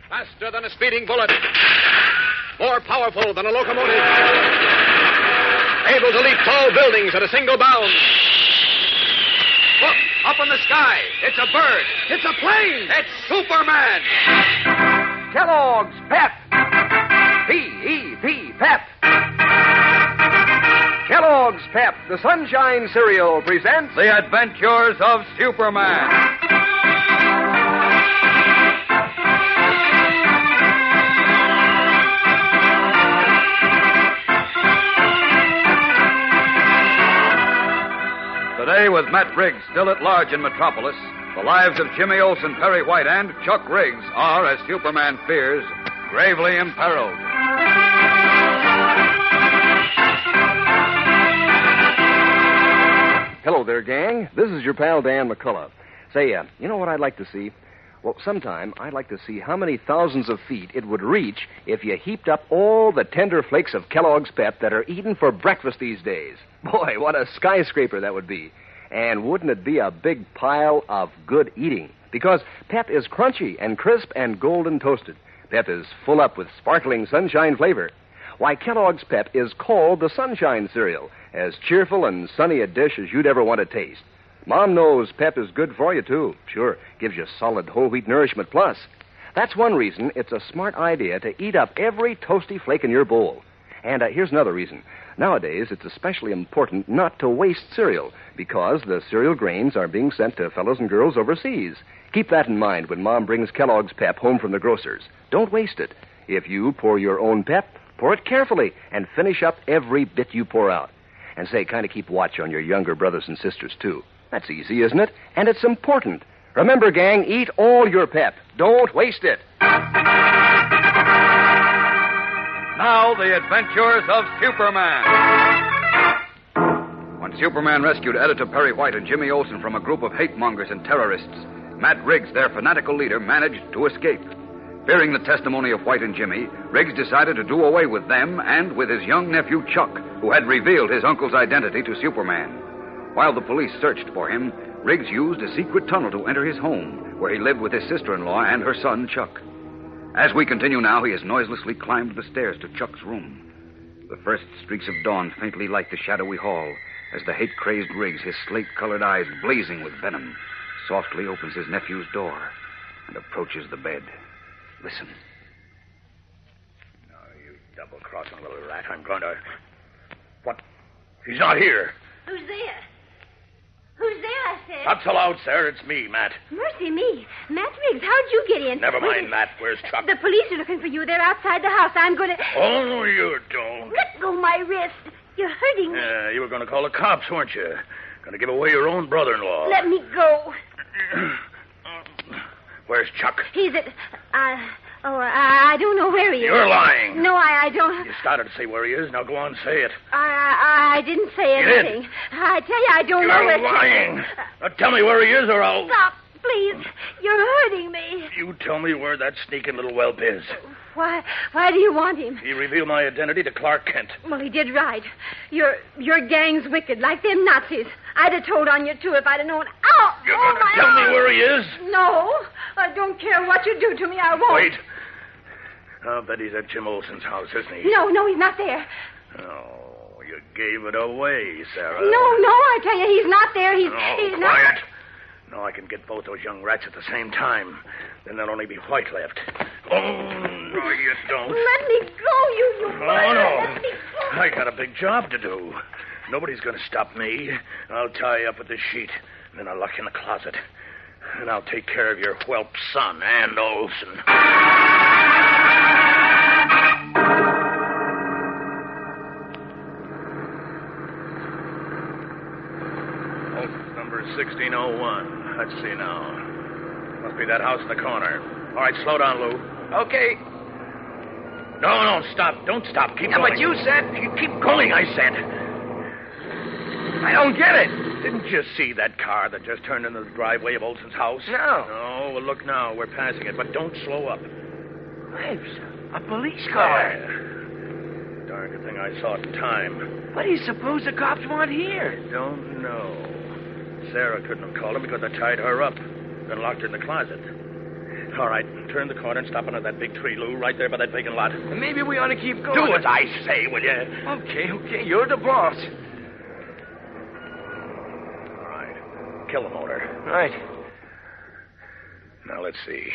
Faster than a speeding bullet. More powerful than a locomotive. Able to leap tall buildings at a single bound. Look, up in the sky. It's a bird. It's a plane. It's Superman. Kellogg's Pep. P-E-P, Pep. Kellogg's Pep, the Sunshine Cereal, presents The Adventures of Superman. Today, with Matt Riggs still at large in Metropolis, the lives of Jimmy Olsen, Perry White, and Chuck Riggs are, as Superman fears, gravely imperiled. Hello there, gang. This is your pal Dan McCullough. Say, you know what I'd like to see? Well, sometime I'd like to see how many thousands of feet it would reach if you heaped up all the tender flakes of Kellogg's Pep that are eaten for breakfast these days. Boy, what a skyscraper that would be. And wouldn't it be a big pile of good eating? Because Pep is crunchy and crisp and golden toasted. Pep is full up with sparkling sunshine flavor. Why, Kellogg's Pep is called the Sunshine Cereal, as cheerful and sunny a dish as you'd ever want to taste. Mom knows Pep is good for you, too. Sure, gives you solid whole wheat nourishment plus. That's one reason it's a smart idea to eat up every toasty flake in your bowl. And here's another reason. Nowadays, it's especially important not to waste cereal, because the cereal grains are being sent to fellows and girls overseas. Keep that in mind when Mom brings Kellogg's Pep home from the grocer's. Don't waste it. If you pour your own Pep, pour it carefully and finish up every bit you pour out. And say, kind of keep watch on your younger brothers and sisters, too. That's easy, isn't it? And it's important. Remember, gang, eat all your Pep. Don't waste it. Now, the adventures of Superman. When Superman rescued Editor Perry White and Jimmy Olsen from a group of hate-mongers and terrorists, Matt Riggs, their fanatical leader, managed to escape. Fearing the testimony of White and Jimmy, Riggs decided to do away with them and with his young nephew, Chuck, who had revealed his uncle's identity to Superman. While the police searched for him, Riggs used a secret tunnel to enter his home, where he lived with his sister-in-law and her son, Chuck. As we continue now, he has noiselessly climbed the stairs to Chuck's room. The first streaks of dawn faintly light the shadowy hall as the hate-crazed Riggs, his slate-colored eyes blazing with venom, softly opens his nephew's door and approaches the bed. Listen. No, you double-crossing little rat. I'm going to... What? He's not here. Who's there? Who's there, I said? Not so loud, sir. It's me, Matt. Mercy me. Matt Riggs, how'd you get in? Never mind, Matt. Where's Chuck? The police are looking for you. They're outside the house. I'm going to... Oh, no, you don't. Let go my wrist. You're hurting me. You were going to call the cops, weren't you? Going to give away your own brother-in-law. Let me go. Where's Chuck? He's at... I don't know where he is. You're lying. No, I don't... You started to say where he is. Now go on, say it. I didn't say anything. Did? I tell you, I don't know where... You're lying. Now tell me where he is or I'll... Stop, please. You're hurting me. You tell me where that sneaking little whelp is. Why do you want him? He revealed my identity to Clark Kent. Well, he did right. Your gang's wicked, like them Nazis. I'd have told on you, too, if I'd have known... Ow! You're going to tell me where he is? No. I don't care what you do to me. I won't. Wait. I'll bet he's at Jim Olsen's house, isn't he? No, he's not there. Oh, you gave it away, Sarah. No, I tell you, he's not there. He's quiet. not... No, I can get both those young rats at the same time. Then there'll only be White left. Oh, no, you don't. Let me go, you murderer. No. Let me go. I got a big job to do. Nobody's going to stop me. I'll tie you up with this sheet, then I'll lock you in the closet. And I'll take care of your whelp son, and Olsen. Number 1601. Let's see now. Must be that house in the corner. All right, slow down, Lou. Okay. No, stop. Don't stop. Keep going. But you said... Keep going, I said. I don't get it. Didn't you see that car that just turned into the driveway of Olsen's house? No. No, well, look now. We're passing it, but don't slow up. It's a police car. Yeah. Darn good thing I saw it in time. What do you suppose the cops want here? Don't know. Sarah couldn't have called him because I tied her up, then locked her in the closet. All right, turn the corner and stop under that big tree, Lou, right there by that vacant lot. Maybe we ought to keep going. Do as I say, will you? Okay, you're the boss. All right, kill the motor. Right. Now, let's see.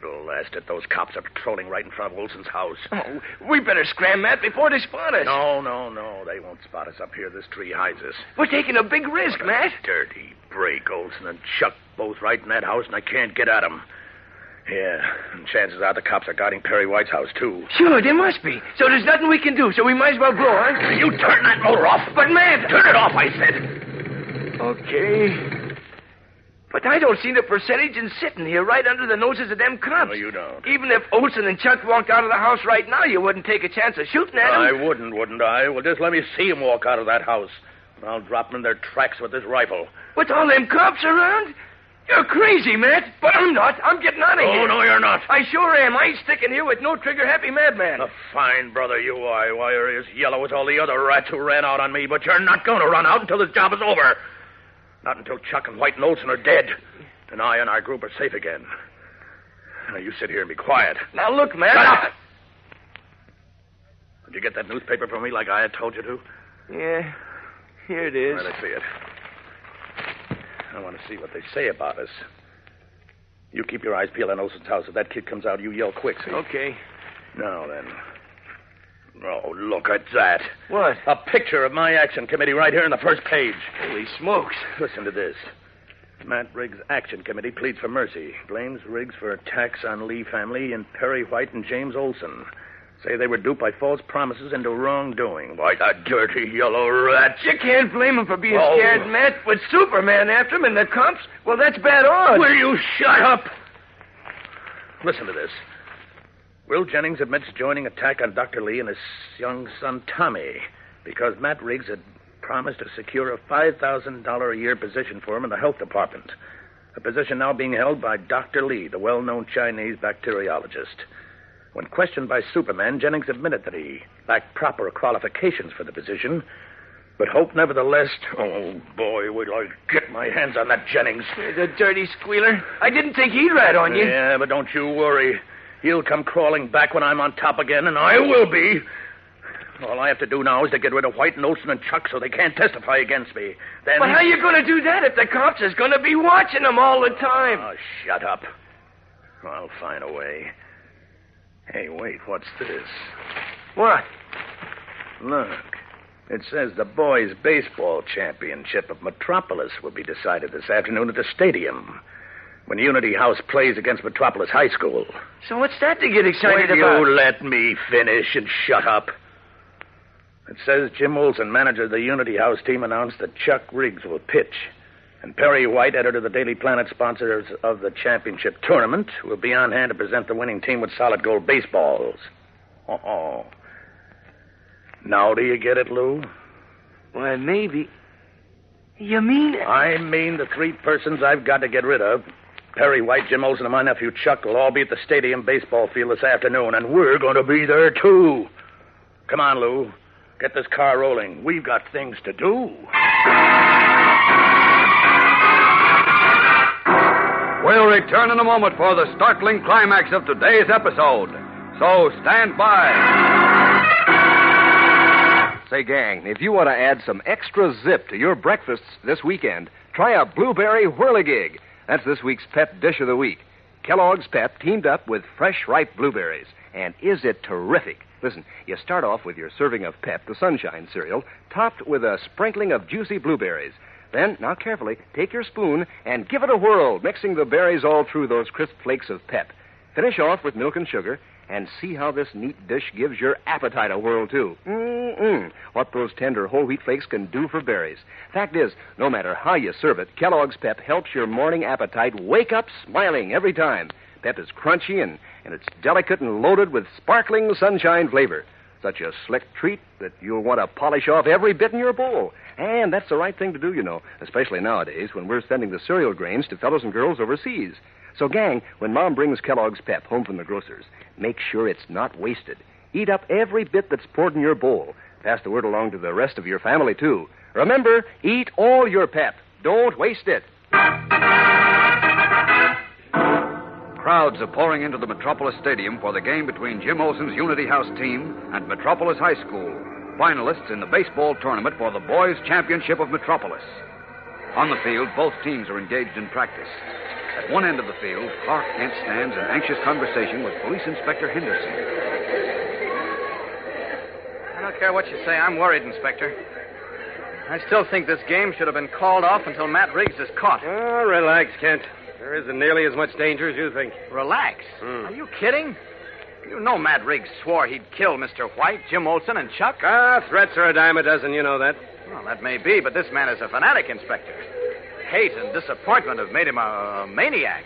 Blast it, those cops are patrolling right in front of Olson's house. Oh, we better scram, Matt, before they spot us. No. They won't spot us up here. This tree hides us. We're taking a big risk, Matt. Dirty break. Olson and Chuck both right in that house, and I can't get at them. Yeah, and chances are the cops are guarding Perry White's house, too. Sure, there must be. So there's nothing we can do, so we might as well blow, huh? You turn that motor off. But, Matt... Turn it off, I said. Okay. But I don't see the percentage in sitting here right under the noses of them cops. No, you don't. Even if Olson and Chuck walked out of the house right now, you wouldn't take a chance of shooting at them. I wouldn't I? Well, just let me see them walk out of that house. I'll drop them in their tracks with this rifle. With all them cops around? You're crazy, Matt. But I'm not. I'm getting out of here. Oh, no, you're not. I sure am. I ain't sticking here with no trigger-happy madman. A fine brother you are. Why, you're as yellow as all the other rats who ran out on me. But you're not going to run out until this job is over. Not until Chuck and White and Olson are dead. And I and our group are safe again. Now, you sit here and be quiet. Now, look, Matt. Shut up! Did you get that newspaper from me like I had told you to? Yeah, here it is. Let me see it. I want to see what they say about us. You keep your eyes peeled on Olson's house. If that kid comes out, you yell quick, see? Okay. Now, then. Oh, look at that. What? A picture of my action committee right here on the first page. Holy smokes. Listen to this. Matt Riggs' Action Committee pleads for mercy. Blames Riggs for attacks on Lee family and Perry White and James Olson. Say they were duped by false promises into wrongdoing. Why, the dirty yellow rats. You can't blame him for being scared, Matt. With Superman after him and the cops, well, that's bad odds. Will you shut up? Listen to this. Will Jennings admits joining attack on Dr. Lee and his young son, Tommy, because Matt Riggs had promised to secure a $5,000 a year position for him in the health department. A position now being held by Dr. Lee, the well-known Chinese bacteriologist. When questioned by Superman, Jennings admitted that he lacked proper qualifications for the position, but hoped nevertheless... Oh, boy, wait till I get my hands on that Jennings. The dirty squealer. I didn't think he'd rat on you. Yeah, but don't you worry. He'll come crawling back when I'm on top again, and I will be. All I have to do now is to get rid of White and Olson and Chuck so they can't testify against me. Then... But how are you going to do that if the cops is going to be watching them all the time? Oh, shut up. I'll find a way. Hey, wait, what's this? What? Look. It says the boys' baseball championship of Metropolis will be decided this afternoon at the stadium when Unity House plays against Metropolis High School. So what's that to get excited about? Will you let me finish and shut up? It says Jim Olson, manager of the Unity House team, announced that Chuck Riggs will pitch. And Perry White, editor of the Daily Planet, sponsors of the championship tournament, will be on hand to present the winning team with solid gold baseballs. Oh. Now do you get it, Lou? Why, maybe. You mean... I mean the three persons I've got to get rid of. Perry White, Jim Olson, and my nephew Chuck will all be at the stadium baseball field this afternoon, and we're going to be there, too. Come on, Lou. Get this car rolling. We've got things to do. We'll return in a moment for the startling climax of today's episode. So stand by. Say, gang, if you want to add some extra zip to your breakfasts this weekend, try a blueberry whirligig. That's this week's pet dish of the week. Kellogg's Pep teamed up with fresh, ripe blueberries. And is it terrific? Listen, you start off with your serving of Pep, the Sunshine cereal, topped with a sprinkling of juicy blueberries. Then, now carefully, take your spoon and give it a whirl, mixing the berries all through those crisp flakes of Pep. Finish off with milk and sugar, and see how this neat dish gives your appetite a whirl, too. What those tender whole wheat flakes can do for berries. Fact is, no matter how you serve it, Kellogg's Pep helps your morning appetite wake up smiling every time. Pep is crunchy, and it's delicate and loaded with sparkling sunshine flavor. Such a slick treat that you'll want to polish off every bit in your bowl. And that's the right thing to do, you know, especially nowadays when we're sending the cereal grains to fellows and girls overseas. So, gang, when Mom brings Kellogg's Pep home from the grocer's, make sure it's not wasted. Eat up every bit that's poured in your bowl. Pass the word along to the rest of your family, too. Remember, eat all your Pep. Don't waste it. Crowds are pouring into the Metropolis Stadium for the game between Jim Olson's Unity House team and Metropolis High School, finalists in the baseball tournament for the Boys' Championship of Metropolis. On the field, both teams are engaged in practice. At one end of the field, Clark Kent stands in anxious conversation with Police Inspector Henderson. I don't care what you say. I'm worried, Inspector. I still think this game should have been called off until Matt Riggs is caught. Oh, relax, Kent. There isn't nearly as much danger as you think. Relax? Are you kidding? You know Matt Riggs swore he'd kill Mr. White, Jim Olson, and Chuck. Threats are a dime a dozen, you know that. Well, that may be, but this man is a fanatic, Inspector. Hate and disappointment have made him a maniac.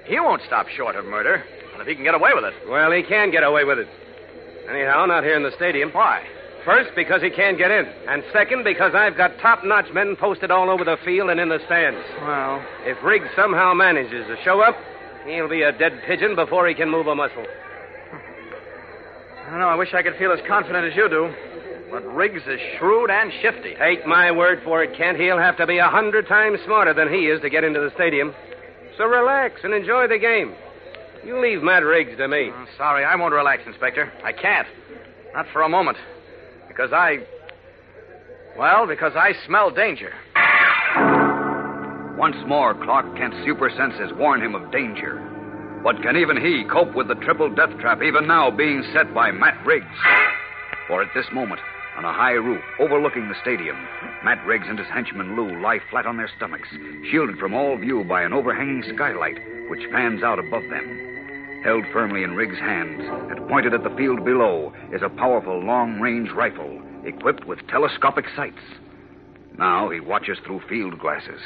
He won't stop short of murder, and if he can get away with it. Well, he can get away with it. Anyhow, not here in the stadium. Why? First, because he can't get in. And second, because I've got top-notch men posted all over the field and in the stands. Well, if Riggs somehow manages to show up, he'll be a dead pigeon before he can move a muscle. I don't know. I wish I could feel as confident as you do. But Riggs is shrewd and shifty. Take my word for it, Kent. He'll have to be 100 times smarter than he is to get into the stadium. So relax and enjoy the game. You leave Matt Riggs to me. Sorry, I won't relax, Inspector. I can't. Not for a moment. Because I smell danger. Once more, Clark Kent's super senses warn him of danger. But can even he cope with the triple death trap even now being set by Matt Riggs? For at this moment, on a high roof overlooking the stadium, Matt Riggs and his henchman Lou lie flat on their stomachs, shielded from all view by an overhanging skylight which fans out above them. Held firmly in Riggs' hands and pointed at the field below is a powerful long-range rifle equipped with telescopic sights. Now he watches through field glasses.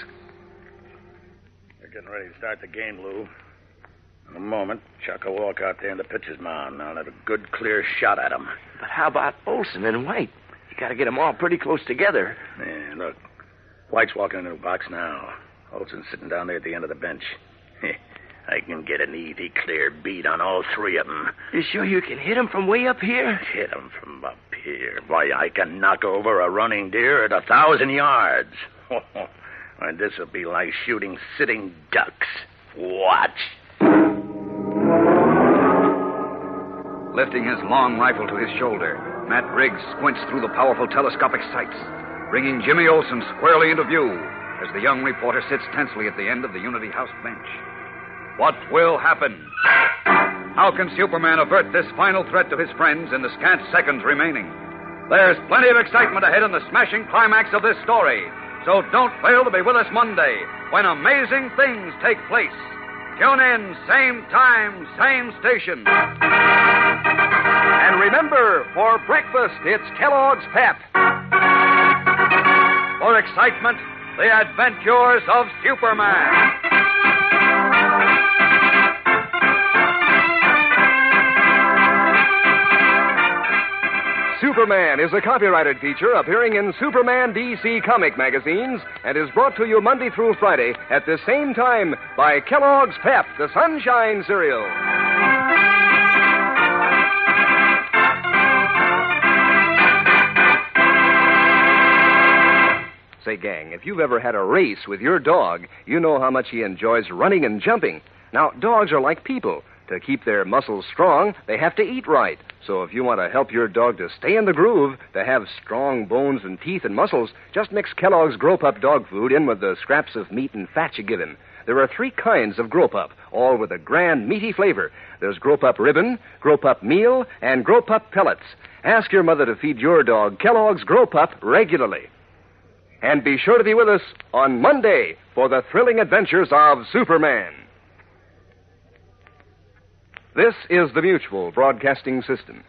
We're getting ready to start the game, Lou. In a moment, Chuck will walk out there in the pitcher's mound. I'll have a good, clear shot at him. But how about Olson and White? You got to get them all pretty close together. Yeah, look. White's walking into the box now. Olson's sitting down there at the end of the bench. I can get an easy, clear beat on all three of them. You sure you can hit them from way up here? Hit them from up here? Why, I can knock over a running deer at 1,000 yards. Why, this will be like shooting sitting ducks. Watch. Lifting his long rifle to his shoulder, Matt Riggs squints through the powerful telescopic sights, bringing Jimmy Olson squarely into view as the young reporter sits tensely at the end of the Unity House bench. What will happen? How can Superman avert this final threat to his friends in the scant seconds remaining? There's plenty of excitement ahead in the smashing climax of this story, so don't fail to be with us Monday when amazing things take place. Tune in, same time, same station. And remember, for breakfast, it's Kellogg's Pep. For excitement, the adventures of Superman. Superman is a copyrighted feature appearing in Superman DC comic magazines and is brought to you Monday through Friday at the same time by Kellogg's Pep, the Sunshine Cereal. Say, gang, if you've ever had a race with your dog, you know how much he enjoys running and jumping. Now, dogs are like people. To keep their muscles strong, they have to eat right. So if you want to help your dog to stay in the groove, to have strong bones and teeth and muscles, just mix Kellogg's Grow-Pup dog food in with the scraps of meat and fat you give him. There are 3 kinds of Grow-Pup, all with a grand, meaty flavor. There's Grow-Pup Ribbon, Grow-Pup Meal, and Grow-Pup Pellets. Ask your mother to feed your dog Kellogg's Grow-Pup regularly. And be sure to be with us on Monday for the thrilling adventures of Superman. This is the Mutual Broadcasting System.